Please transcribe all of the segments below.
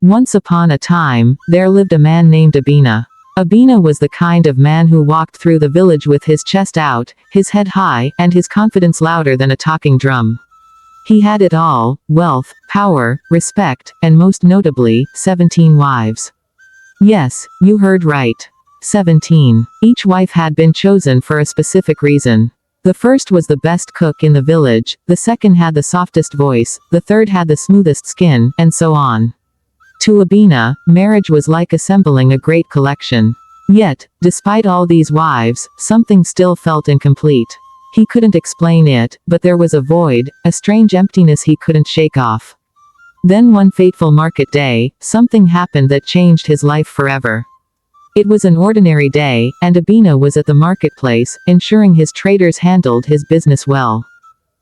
Once upon a time, there lived a man named Obinna. Obinna was the kind of man who walked through the village with his chest out, his head high, and his confidence louder than a talking drum. He had it all: wealth, power, respect, and most notably, 17 wives. Yes, you heard right. 17. Each wife had been chosen for a specific reason. The first was the best cook in the village, the second had the softest voice, the third had the smoothest skin, and so on. To Obinna, marriage was like assembling a great collection. Yet, despite all these wives, something still felt incomplete. He couldn't explain it, but there was a void, a strange emptiness he couldn't shake off. Then one fateful market day, something happened that changed his life forever. It was an ordinary day, and Obinna was at the marketplace, ensuring his traders handled his business well.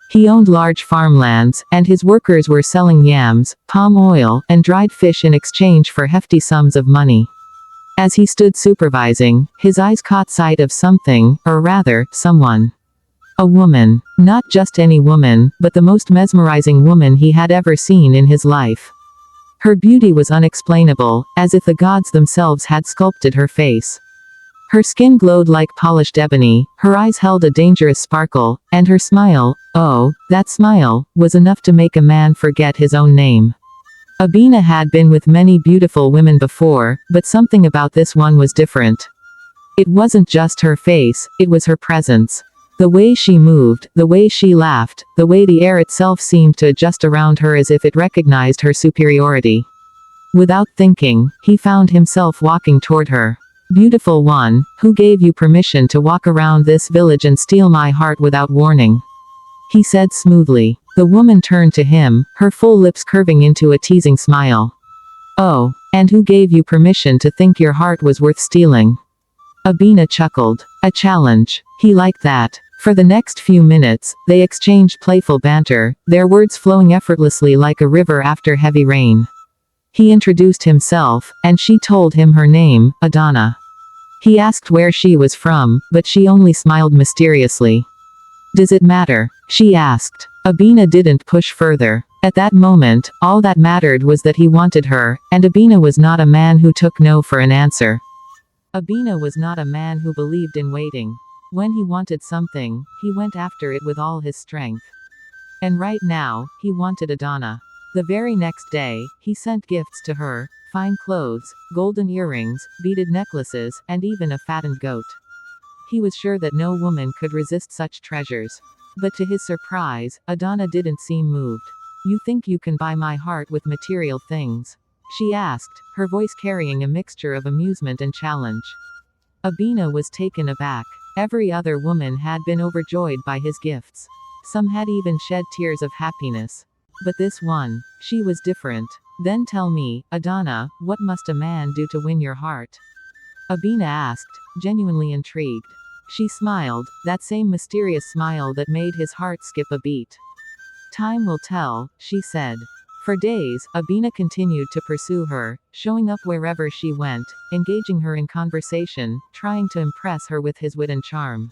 He owned large farmlands, and his workers were selling yams, palm oil, and dried fish in exchange for hefty sums of money. As he stood supervising, his eyes caught sight of something, or rather, someone. A woman. Not just any woman, but the most mesmerizing woman he had ever seen in his life. Her beauty was unexplainable, as if the gods themselves had sculpted her face. Her skin glowed like polished ebony, her eyes held a dangerous sparkle, and her smile, oh, that smile, was enough to make a man forget his own name. Obinna had been with many beautiful women before, but something about this one was different. It wasn't just her face, it was her presence. The way she moved, the way she laughed, the way the air itself seemed to adjust around her as if it recognized her superiority. Without thinking, he found himself walking toward her. Beautiful one, who gave you permission to walk around this village and steal my heart without warning? He said smoothly. The woman turned to him, her full lips curving into a teasing smile. Oh, and who gave you permission to think your heart was worth stealing? Obinna chuckled. A challenge. He liked that. For the next few minutes, they exchanged playful banter, their words flowing effortlessly like a river after heavy rain. He introduced himself, and she told him her name, Obinna. He asked where she was from, but she only smiled mysteriously. Does it matter? She asked. Obinna didn't push further. At that moment, all that mattered was that he wanted her, and Obinna was not a man who took no for an answer. Obinna was not a man who believed in waiting. When he wanted something, he went after it with all his strength. And right now, he wanted Obinna. The very next day, he sent gifts to her: fine clothes, golden earrings, beaded necklaces, and even a fattened goat. He was sure that no woman could resist such treasures. But to his surprise, Obinna didn't seem moved. You think you can buy my heart with material things? She asked, her voice carrying a mixture of amusement and challenge. Obinna was taken aback. Every other woman had been overjoyed by his gifts. Some had even shed tears of happiness. But this one, she was different. Then tell me, Obinna, what must a man do to win your heart? Obinna asked, genuinely intrigued. She smiled, that same mysterious smile that made his heart skip a beat. Time will tell, she said. For days, Obinna continued to pursue her, showing up wherever she went, engaging her in conversation, trying to impress her with his wit and charm.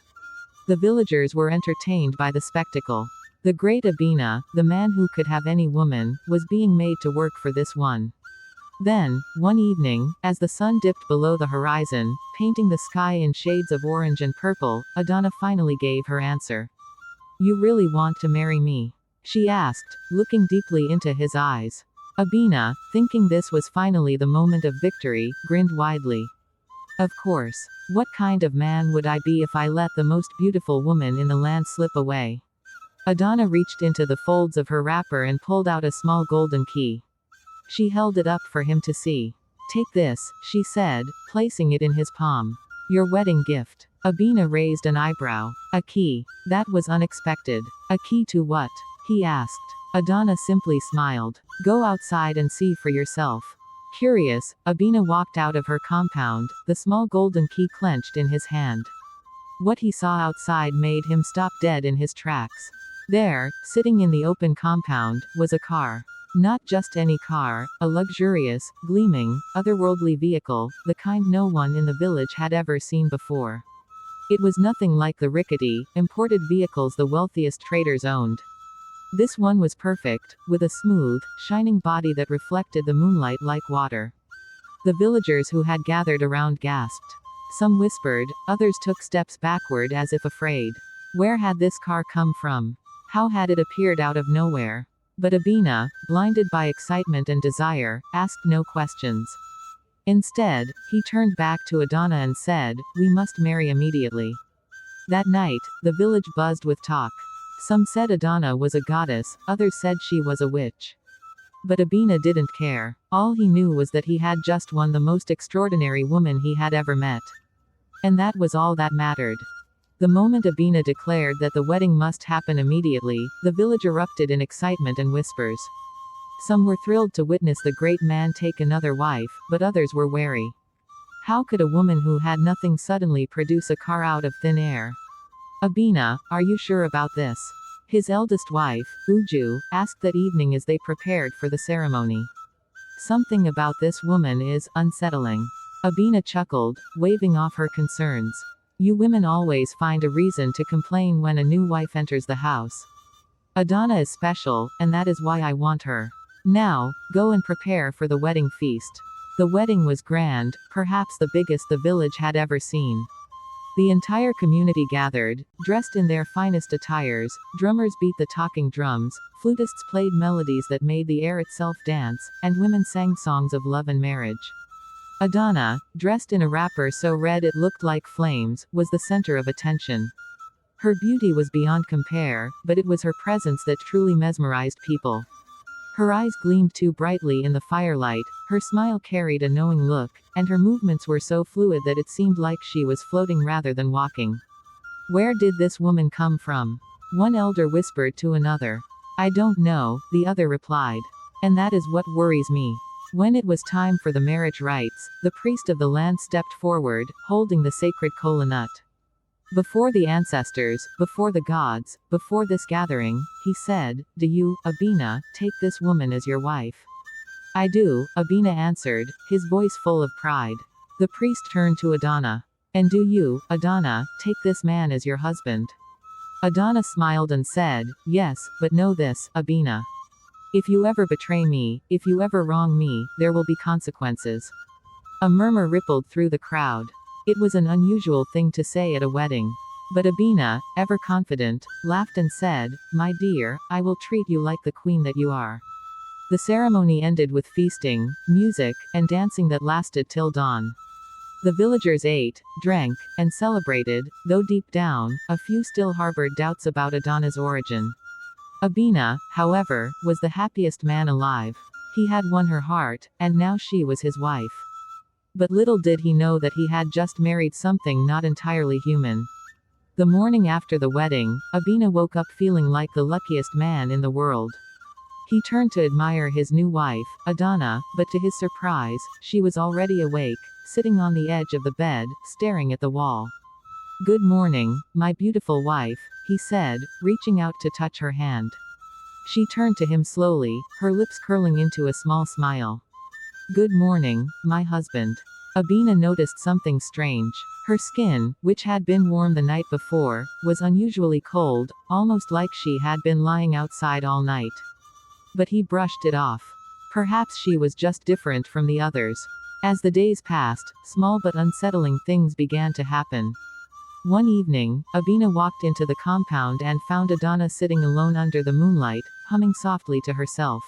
The villagers were entertained by the spectacle. The great Obinna, the man who could have any woman, was being made to work for this one. Then, one evening, as the sun dipped below the horizon, painting the sky in shades of orange and purple, Obinna finally gave her answer. You really want to marry me? She asked, looking deeply into his eyes. Obinna, thinking this was finally the moment of victory, grinned widely. Of course. What kind of man would I be if I let the most beautiful woman in the land slip away? Obinna reached into the folds of her wrapper and pulled out a small golden key. She held it up for him to see. Take this, she said, placing it in his palm. Your wedding gift. Obinna raised an eyebrow. A key. That was unexpected. A key to what? He asked. Obinna simply smiled. Go outside and see for yourself. Curious, Obinna walked out of her compound, the small golden key clenched in his hand. What he saw outside made him stop dead in his tracks. There, sitting in the open compound, was a car. Not just any car, a luxurious, gleaming, otherworldly vehicle, the kind no one in the village had ever seen before. It was nothing like the rickety, imported vehicles the wealthiest traders owned. This one was perfect, with a smooth, shining body that reflected the moonlight like water. The villagers who had gathered around gasped. Some whispered, others took steps backward as if afraid. Where had this car come from? How had it appeared out of nowhere? But Obinna, blinded by excitement and desire, asked no questions. Instead, he turned back to Obinna and said, "We must marry immediately." That night, the village buzzed with talk. Some said Obinna was a goddess, others said she was a witch. But Obinna didn't care. All he knew was that he had just won the most extraordinary woman he had ever met. And that was all that mattered. The moment Obinna declared that the wedding must happen immediately, the village erupted in excitement and whispers. Some were thrilled to witness the great man take another wife, but others were wary. How could a woman who had nothing suddenly produce a car out of thin air? "Obinna, are you sure about this?" His eldest wife, Uju, asked that evening as they prepared for the ceremony. "Something about this woman is unsettling." Obinna chuckled, waving off her concerns. "You women always find a reason to complain when a new wife enters the house. Obinna is special, and that is why I want her. Now, go and prepare for the wedding feast." The wedding was grand, perhaps the biggest the village had ever seen. The entire community gathered, dressed in their finest attires, drummers beat the talking drums, flutists played melodies that made the air itself dance, and women sang songs of love and marriage. Obinna, dressed in a wrapper so red it looked like flames, was the center of attention. Her beauty was beyond compare, but it was her presence that truly mesmerized people. Her eyes gleamed too brightly in the firelight, her smile carried a knowing look, and her movements were so fluid that it seemed like she was floating rather than walking. "Where did this woman come from?" one elder whispered to another. "I don't know," the other replied. "And that is what worries me." When it was time for the marriage rites, the priest of the land stepped forward, holding the sacred kola nut. "Before the ancestors, before the gods, before this gathering," he said, "do you, Obinna, take this woman as your wife?" "I do," Obinna answered, his voice full of pride. The priest turned to Obinna. "And do you, Obinna, take this man as your husband?" Obinna smiled and said, "Yes, but know this, Obinna. If you ever betray me, if you ever wrong me, there will be consequences." A murmur rippled through the crowd. It was an unusual thing to say at a wedding. But Obinna, ever confident, laughed and said, "My dear, I will treat you like the queen that you are." The ceremony ended with feasting, music, and dancing that lasted till dawn. The villagers ate, drank, and celebrated, though deep down, a few still harbored doubts about Obinna's origin. Obinna, however, was the happiest man alive. He had won her heart, and now she was his wife. But little did he know that he had just married something not entirely human. The morning after the wedding, Obinna woke up feeling like the luckiest man in the world. He turned to admire his new wife, Obinna, but to his surprise, she was already awake, sitting on the edge of the bed, staring at the wall. "Good morning, my beautiful wife," he said, reaching out to touch her hand. She turned to him slowly, her lips curling into a small smile. "Good morning, my husband." Obinna noticed something strange. Her skin, which had been warm the night before, was unusually cold, almost like she had been lying outside all night. But he brushed it off. Perhaps she was just different from the others. As the days passed, small but unsettling things began to happen. One evening, Obinna walked into the compound and found Obinna sitting alone under the moonlight, humming softly to herself.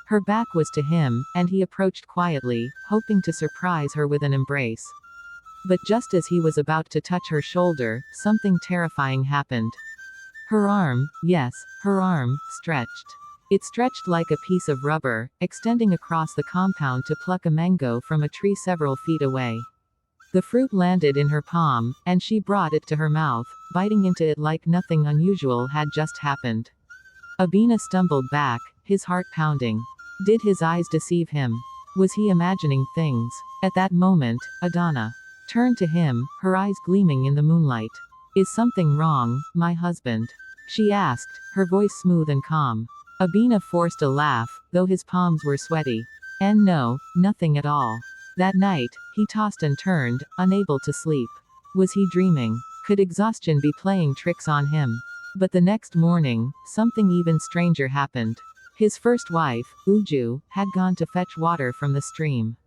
Her back was to him, and he approached quietly, hoping to surprise her with an embrace. But just as he was about to touch her shoulder, something terrifying happened. Her arm, yes, her arm, stretched. It stretched like a piece of rubber, extending across the compound to pluck a mango from a tree several feet away. The fruit landed in her palm, and she brought it to her mouth, biting into it like nothing unusual had just happened. Obinna stumbled back, his heart pounding. Did his eyes deceive him? Was he imagining things? At that moment, Obinna turned to him, her eyes gleaming in the moonlight. "Is something wrong, my husband?" she asked, her voice smooth and calm. Obinna forced a laugh, though his palms were sweaty. "And no, nothing at all." That night, he tossed and turned, unable to sleep. Was he dreaming? Could exhaustion be playing tricks on him? But the next morning, something even stranger happened. His first wife, Uju, had gone to fetch water from the stream.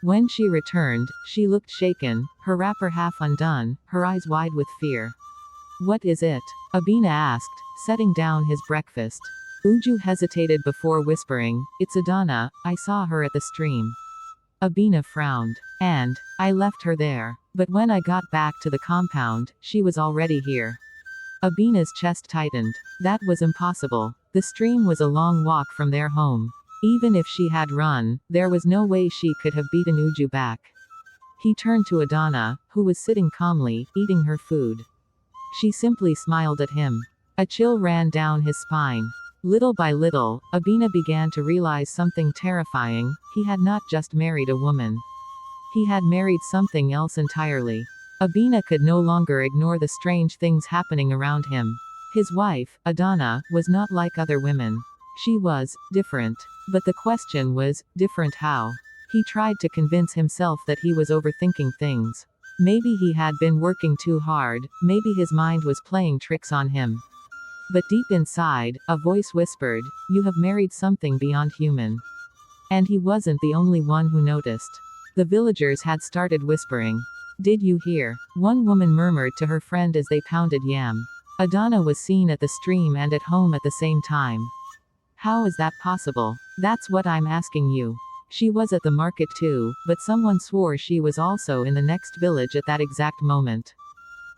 When she returned, she looked shaken, her wrapper half undone, her eyes wide with fear. "What is it?" Obinna asked, setting down his breakfast. Uju hesitated before whispering, "It's Adana, I saw her at the stream." Obinna frowned. "And I left her there. But when I got back to the compound, she was already here." Obinna's chest tightened. That was impossible. The stream was a long walk from their home. Even if she had run, there was no way she could have beaten Uju back. He turned to Adana, who was sitting calmly, eating her food. She simply smiled at him. A chill ran down his spine. Little by little, Obinna began to realize something terrifying: he had not just married a woman. He had married something else entirely. Obinna could no longer ignore the strange things happening around him. His wife, Adana, was not like other women. She was different. But the question was, different how? He tried to convince himself that he was overthinking things. Maybe he had been working too hard, maybe his mind was playing tricks on him. But deep inside, a voice whispered, "You have married something beyond human." And he wasn't the only one who noticed. The villagers had started whispering. "Did you hear?" One woman murmured to her friend as they pounded yam. Adana was seen at the stream and at home at the same time. "How is that possible?" "That's what I'm asking you." She was at the market too, but someone swore she was also in the next village at that exact moment.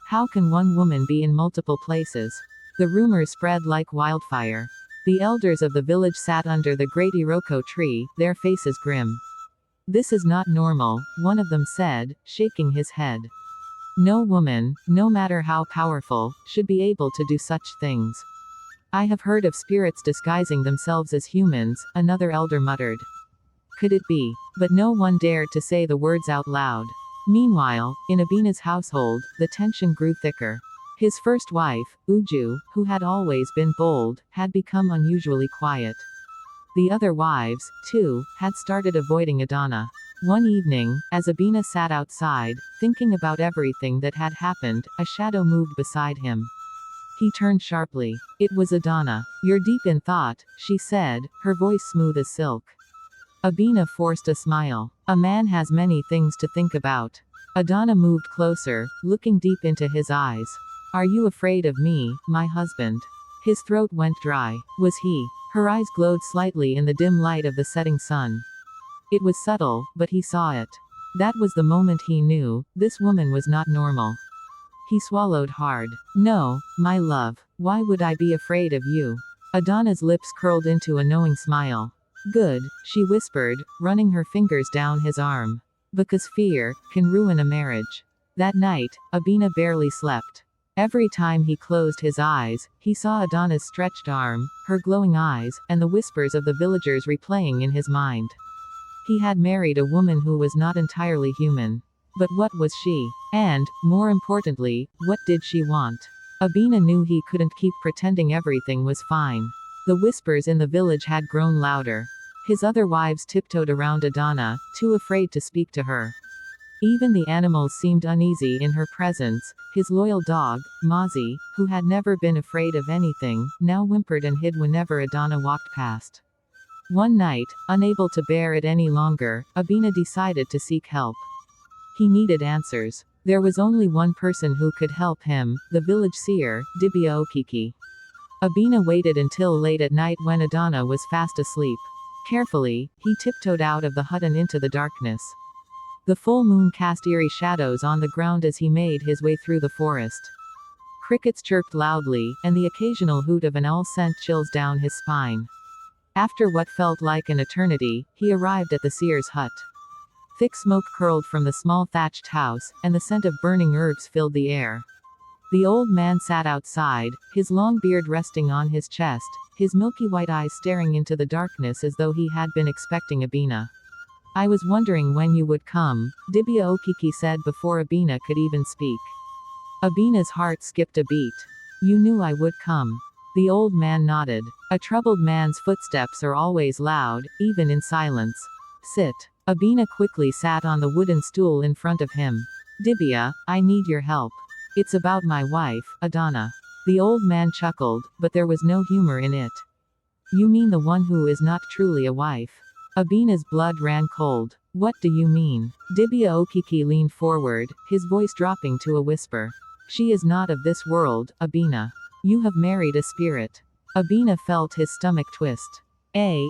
How can one woman be in multiple places? The rumors spread like wildfire. The elders of the village sat under the great Iroko tree, their faces grim. "This is not normal," one of them said, shaking his head. "No woman, no matter how powerful, should be able to do such things." "I have heard of spirits disguising themselves as humans," another elder muttered. Could it be? But no one dared to say the words out loud. Meanwhile, in Obinna's household, the tension grew thicker. His first wife, Uju, who had always been bold, had become unusually quiet. The other wives, too, had started avoiding Adana. One evening, as Obinna sat outside, thinking about everything that had happened, a shadow moved beside him. He turned sharply. It was Adana. "You're deep in thought," she said, her voice smooth as silk. Obinna forced a smile. A man has many things to think about. Adana moved closer, looking deep into his eyes. "Are you afraid of me, my husband?" His throat went dry. Was he? Her eyes glowed slightly in the dim light of the setting sun. It was subtle, but he saw it. That was the moment he knew, this woman was not normal. He swallowed hard. "No, my love. Why would I be afraid of you?" Adana's lips curled into a knowing smile. "Good," she whispered, running her fingers down his arm. "Because fear can ruin a marriage." That night, Obinna barely slept. Every time he closed his eyes, he saw Adana's stretched arm, her glowing eyes, and the whispers of the villagers replaying in his mind. He had married a woman who was not entirely human. But what was she? And, more importantly, what did she want? Obinna knew he couldn't keep pretending everything was fine. The whispers in the village had grown louder. His other wives tiptoed around Adana, too afraid to speak to her. Even the animals seemed uneasy in her presence. His loyal dog, Mazi, who had never been afraid of anything, now whimpered and hid whenever Adana walked past. One night, unable to bear it any longer, Obinna decided to seek help. He needed answers. There was only one person who could help him, the village seer, Dibia Okiki. Obinna waited until late at night when Adana was fast asleep. Carefully, he tiptoed out of the hut and into the darkness. The full moon cast eerie shadows on the ground as he made his way through the forest. Crickets chirped loudly, and the occasional hoot of an owl sent chills down his spine. After what felt like an eternity, he arrived at the seer's hut. Thick smoke curled from the small thatched house, and the scent of burning herbs filled the air. The old man sat outside, his long beard resting on his chest, his milky white eyes staring into the darkness as though he had been expecting Obinna. "I was wondering when you would come," Dibia Okiki said before Obinna could even speak. Obinna's heart skipped a beat. "You knew I would come." The old man nodded. A troubled man's footsteps are always loud, even in silence. "Sit." Obinna quickly sat on the wooden stool in front of him. "Dibia, I need your help. It's about my wife, Adana." The old man chuckled, but there was no humor in it. You mean the one who is not truly a wife? Obinna's blood ran cold. What do you mean? Dibia Okiki leaned forward, his voice dropping to a whisper. She is not of this world, Obinna. You have married a spirit. Obinna felt his stomach twist. A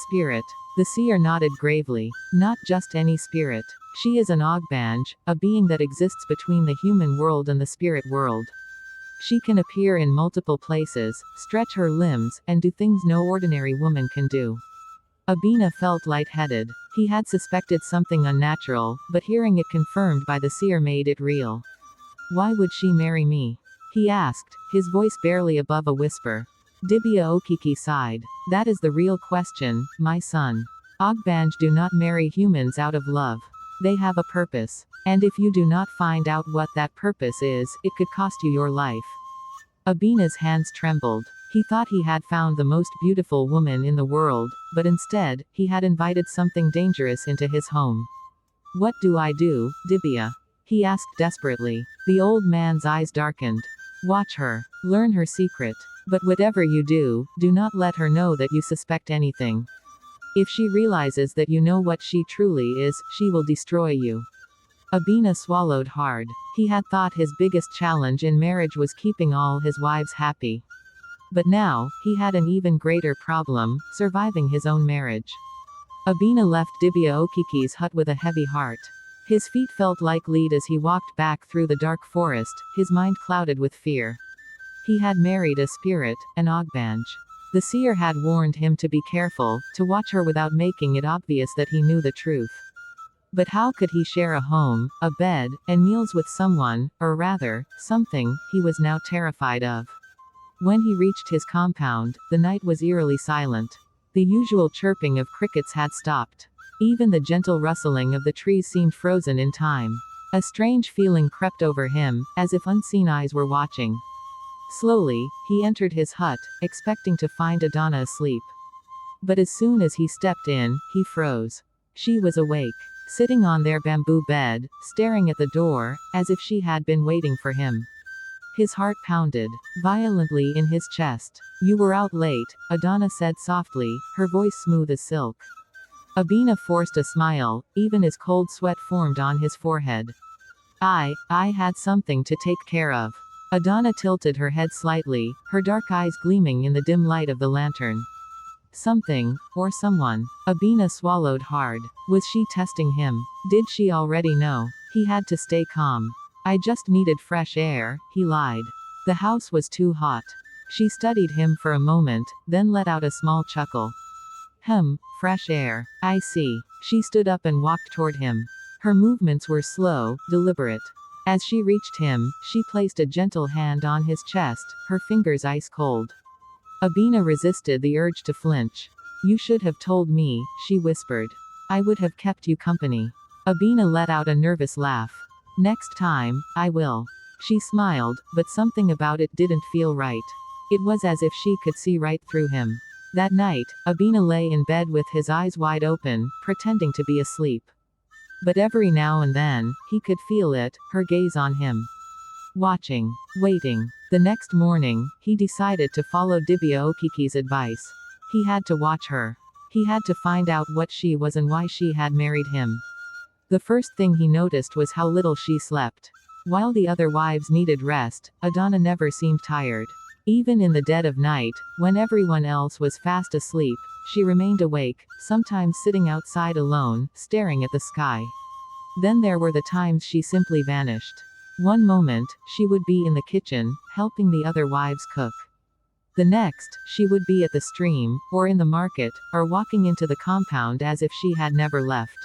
spirit. The seer nodded gravely. Not just any spirit. She is an Ogbanj, a being that exists between the human world and the spirit world. She can appear in multiple places, stretch her limbs, and do things no ordinary woman can do. Obinna felt lightheaded. He had suspected something unnatural, but hearing it confirmed by the seer made it real. Why would she marry me? He asked, his voice barely above a whisper. Dibia Okiki sighed. That is the real question, my son. Ogbanj do not marry humans out of love. They have a purpose. And if you do not find out what that purpose is, it could cost you your life. Obinna's hands trembled. He thought he had found the most beautiful woman in the world, but instead, he had invited something dangerous into his home. What do I do, Dibia? He asked desperately. The old man's eyes darkened. Watch her. Learn her secret. But whatever you do not let her know that you suspect anything. If she realizes that you know what she truly is, she will destroy you. Obinna swallowed hard. He had thought his biggest challenge in marriage was keeping all his wives happy. But now, he had an even greater problem, surviving his own marriage. Obinna left Dibia Okiki's hut with a heavy heart. His feet felt like lead as he walked back through the dark forest, his mind clouded with fear. He had married a spirit, an Ogbanj. The seer had warned him to be careful, to watch her without making it obvious that he knew the truth. But how could he share a home, a bed, and meals with someone, or rather, something, he was now terrified of? When he reached his compound, the night was eerily silent. The usual chirping of crickets had stopped. Even the gentle rustling of the trees seemed frozen in time. A strange feeling crept over him, as if unseen eyes were watching. Slowly, he entered his hut, expecting to find Obinna asleep. But as soon as he stepped in, he froze. She was awake, sitting on their bamboo bed, staring at the door, as if she had been waiting for him. His heart pounded violently in his chest. You were out late, Obinna said softly, her voice smooth as silk. Obinna forced a smile, even as cold sweat formed on his forehead. I had something to take care of. Obinna tilted her head slightly, her dark eyes gleaming in the dim light of the lantern. Something, or someone. Obinna swallowed hard. Was she testing him? Did she already know? He had to stay calm. I just needed fresh air, he lied. The house was too hot. She studied him for a moment, then let out a small chuckle. Fresh air. I see. She stood up and walked toward him. Her movements were slow, deliberate. As she reached him, she placed a gentle hand on his chest, her fingers ice cold. Obinna resisted the urge to flinch. You should have told me, she whispered. I would have kept you company. Obinna let out a nervous laugh. Next time, I will. She smiled, but something about it didn't feel right. It was as if she could see right through him. That night, Obinna lay in bed with his eyes wide open, pretending to be asleep. But every now and then, he could feel it, her gaze on him. Watching. Waiting. The next morning, he decided to follow Dibia Okiki's advice. He had to watch her. He had to find out what she was and why she had married him. The first thing he noticed was how little she slept. While the other wives needed rest, Obinna never seemed tired. Even in the dead of night, when everyone else was fast asleep, she remained awake, sometimes sitting outside alone, staring at the sky. Then there were the times she simply vanished. One moment, she would be in the kitchen, helping the other wives cook. The next, she would be at the stream, or in the market, or walking into the compound as if she had never left.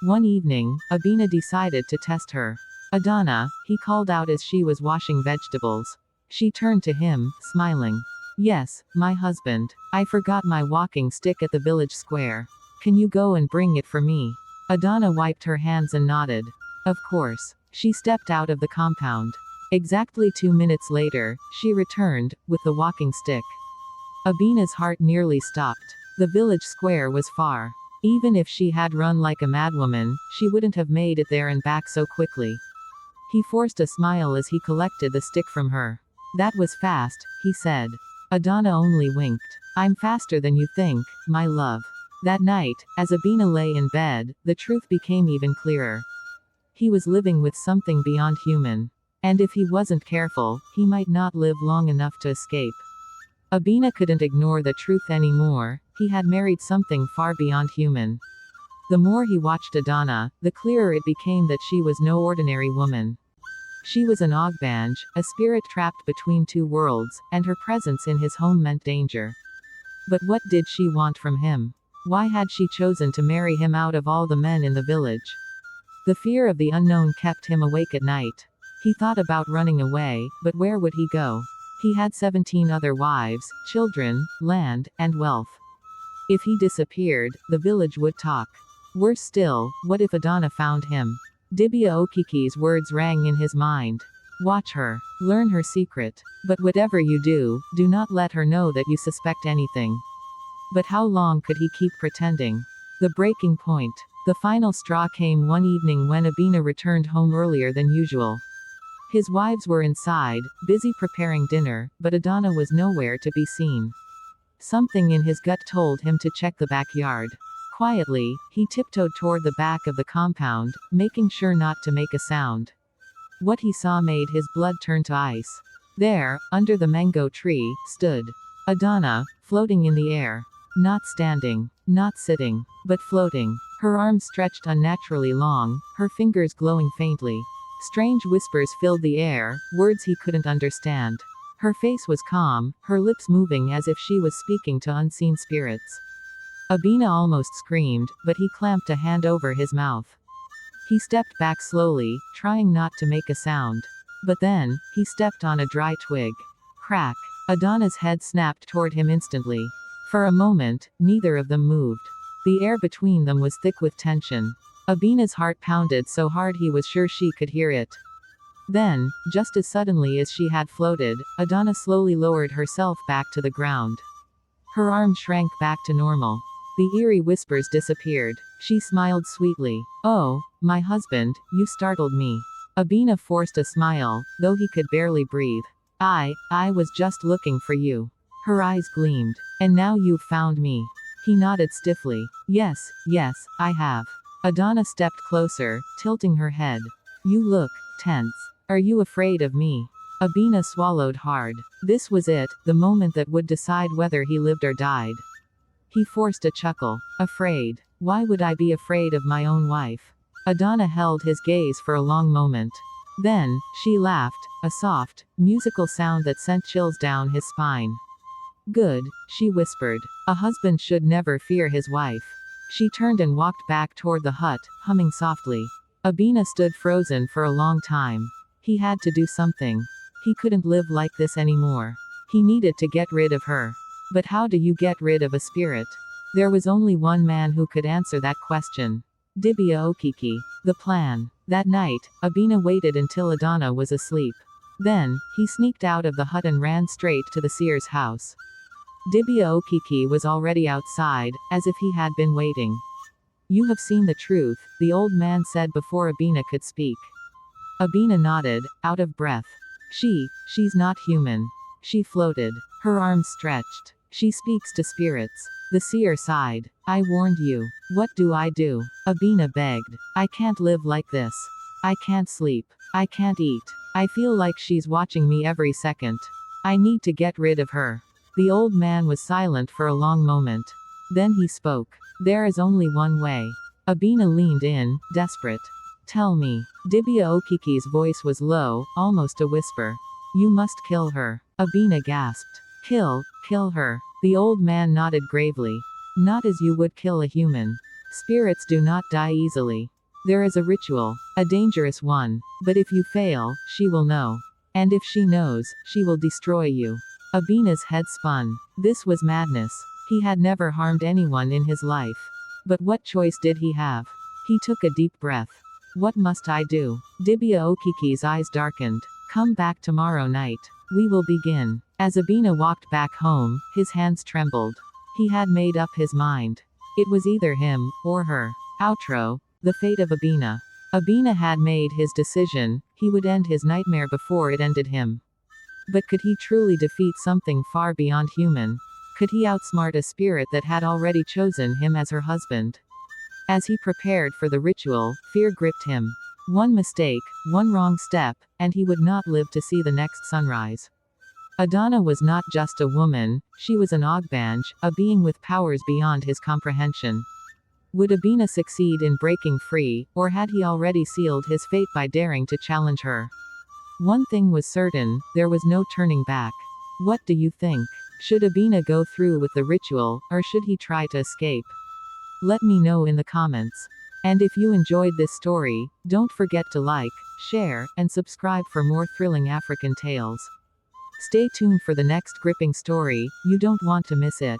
One evening, Obinna decided to test her. Obinna, he called out as she was washing vegetables. She turned to him, smiling. Yes, my husband. I forgot my walking stick at the village square. Can you go and bring it for me? Obinna wiped her hands and nodded. Of course. She stepped out of the compound. Exactly 2 minutes later, she returned, with the walking stick. Obinna's heart nearly stopped. The village square was far. Even if she had run like a madwoman, she wouldn't have made it there and back so quickly. He forced a smile as he collected the stick from her. That was fast, he said. Obinna only winked. I'm faster than you think, my love. That night, as Obinna lay in bed, the truth became even clearer. He was living with something beyond human. And if he wasn't careful, he might not live long enough to escape. Obinna couldn't ignore the truth anymore. He had married something far beyond human. The more he watched Obinna, the clearer it became that she was no ordinary woman. She was an Ogbanj, a spirit trapped between two worlds, and her presence in his home meant danger. But what did she want from him? Why had she chosen to marry him out of all the men in the village? The fear of the unknown kept him awake at night. He thought about running away, but where would he go? He had 17 other wives, children, land, and wealth. If he disappeared, the village would talk. Worse still, what if Obinna found him? Dibia Okiki's words rang in his mind. Watch her. Learn her secret. But whatever you do, do not let her know that you suspect anything. But how long could he keep pretending? The breaking point. The final straw came one evening when Obinna returned home earlier than usual. His wives were inside, busy preparing dinner, but Obinna was nowhere to be seen. Something in his gut told him to check the backyard. Quietly, he tiptoed toward the back of the compound, making sure not to make a sound. What he saw made his blood turn to ice. There, under the mango tree, stood Obinna, floating in the air. Not standing, not sitting, but floating. Her arms stretched unnaturally long, her fingers glowing faintly. Strange whispers filled the air, words he couldn't understand. Her face was calm, her lips moving as if she was speaking to unseen spirits. Obinna almost screamed, but he clamped a hand over his mouth. He stepped back slowly, trying not to make a sound. But then, he stepped on a dry twig. Crack. Obinna's head snapped toward him instantly. For a moment, neither of them moved. The air between them was thick with tension. Obinna's heart pounded so hard he was sure she could hear it. Then, just as suddenly as she had floated, Obinna slowly lowered herself back to the ground. Her arm shrank back to normal. The eerie whispers disappeared. She smiled sweetly. Oh, my husband, you startled me. Obinna forced a smile, though he could barely breathe. I was just looking for you. Her eyes gleamed. And now you've found me. He nodded stiffly. Yes, I have. Obinna stepped closer, tilting her head. You look tense. Are you afraid of me? Obinna swallowed hard. This was it, the moment that would decide whether he lived or died. He forced a chuckle. Afraid? Why would I be afraid of my own wife? Obinna held his gaze for a long moment. Then, she laughed, a soft, musical sound that sent chills down his spine. Good, she whispered. A husband should never fear his wife. She turned and walked back toward the hut, humming softly. Obinna stood frozen for a long time. He had to do something. He couldn't live like this anymore. He needed to get rid of her. But how do you get rid of a spirit? There was only one man who could answer that question. Dibia Okiki. The plan. That night, Obinna waited until Obinna was asleep. Then, he sneaked out of the hut and ran straight to the seer's house. Dibia Okiki was already outside, as if he had been waiting. You have seen the truth, the old man said before Obinna could speak. Obinna nodded, out of breath. She's not human. She floated. Her arms stretched. She speaks to spirits. The seer sighed. I warned you. What do I do? Obinna begged. I can't live like this. I can't sleep. I can't eat. I feel like she's watching me every second. I need to get rid of her. The old man was silent for a long moment. Then he spoke. There is only one way. Obinna leaned in, desperate. Tell me. Dibia Okiki's voice was low, almost a whisper. You must kill her. Obinna gasped. Kill her. The old man nodded gravely. Not as you would kill a human. Spirits do not die easily. There is a ritual, a dangerous one. But if you fail, she will know. And if she knows, she will destroy you. Obinna's head spun. This was madness. He had never harmed anyone in his life. But what choice did he have? He took a deep breath. What must I do? Dibia Okiki's eyes darkened. Come back tomorrow night. We will begin. As Obinna walked back home, his hands trembled. He had made up his mind. It was either him, or her. Outro. The fate of Obinna. Obinna had made his decision. He would end his nightmare before it ended him. But could he truly defeat something far beyond human? Could he outsmart a spirit that had already chosen him as her husband? As he prepared for the ritual, fear gripped him. One mistake, one wrong step, and he would not live to see the next sunrise. Adana was not just a woman, she was an Ogbanj, a being with powers beyond his comprehension. Would Obinna succeed in breaking free, or had he already sealed his fate by daring to challenge her? One thing was certain, there was no turning back. What do you think? Should Obinna go through with the ritual, or should he try to escape? Let me know in the comments. And if you enjoyed this story, don't forget to like, share, and subscribe for more thrilling African tales. Stay tuned for the next gripping story, you don't want to miss it.